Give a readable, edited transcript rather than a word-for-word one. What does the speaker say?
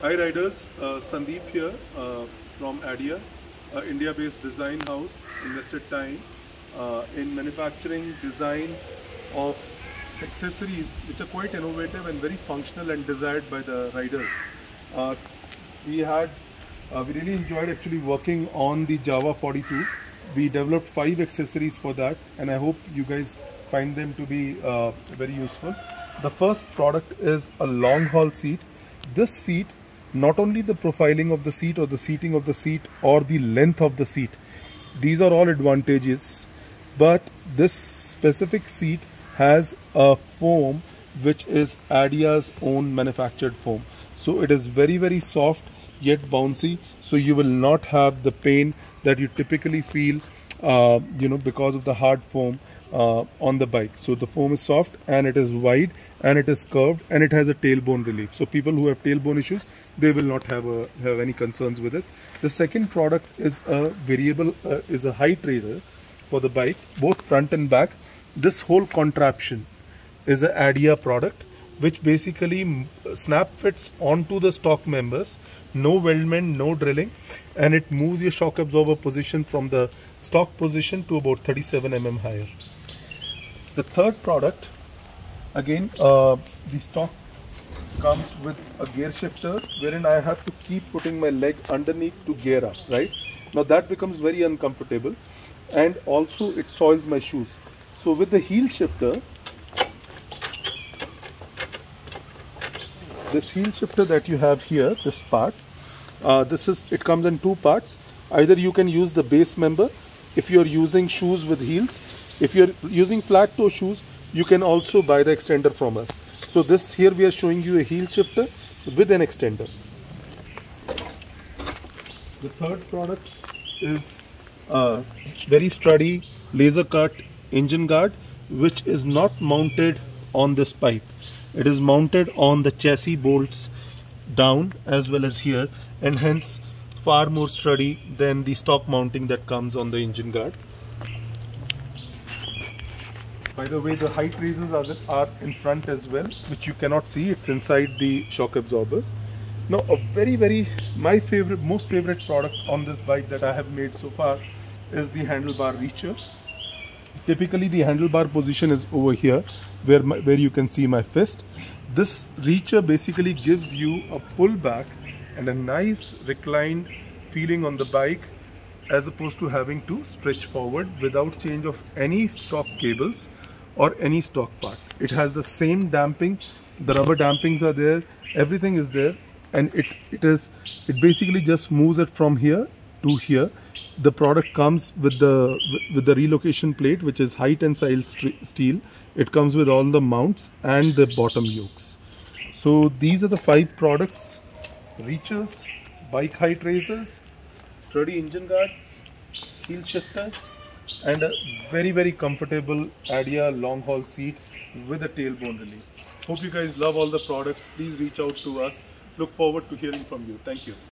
Hi riders, Sandeep here from ADIA, India-based design house, invested time in manufacturing design of accessories which are quite innovative and very functional and desired by the riders. Uh, we really enjoyed actually working on the Java 42. We developed 5 accessories for that, and I hope you guys find them to be very useful. The first product is a long haul seat. This seat, not only the profiling of the seat or the seating of the seat or the length of the seat, these are all advantages, but this specific seat has a foam which is ADIA's own manufactured foam. So it is very soft yet bouncy, so you will not have the pain that you typically feel because of the hard foam on the bike. So the foam is soft and it is wide and it is curved and it has a tailbone relief. So people who have tailbone issues, they will not have any concerns with it. The second product is a is a height raiser for the bike, both front and back. This whole contraption is an ADIA product, which basically snap fits onto the stock members, no weldment, no drilling, and it moves your shock absorber position from the stock position to about 37 mm higher. The third product, again, the stock comes with a gear shifter wherein I have to keep putting my leg underneath to gear up, right? Now that becomes very uncomfortable, and also it soils my shoes. So with the heel shifter, this heel shifter that you have here, this part, it comes in 2 parts. Either you can use the base member if you're using shoes with heels. If you're using flat toe shoes, you can also buy the extender from us. So this here we are showing you a heel shifter with an extender. The third product is a very sturdy laser cut engine guard, which is not mounted on this pipe. It is mounted on the chassis bolts down as well as here, and hence far more sturdy than the stock mounting that comes on the engine guard. By the way, the height raisers are in front as well, which you cannot see. It's inside the shock absorbers. Now, my most favorite product on this bike that I have made so far is the handlebar reacher. Typically, the handlebar position is over here, where you can see my fist. This reacher basically gives you a pullback and a nice reclined feeling on the bike, as opposed to having to stretch forward without change of any stock cables or any stock part. It has the same damping, the rubber dampings are there, everything is there, and it basically just moves it from here to here. The product comes with the relocation plate, which is high tensile steel. It comes with all the mounts and the bottom yokes. So these are the 5 products: reachers, bike height raisers, sturdy engine guards, heel shifters, and a very comfortable ADIA long haul seat with a tailbone relief. Hope you guys love all the products. Please reach out to us. Look forward to hearing from you. Thank you.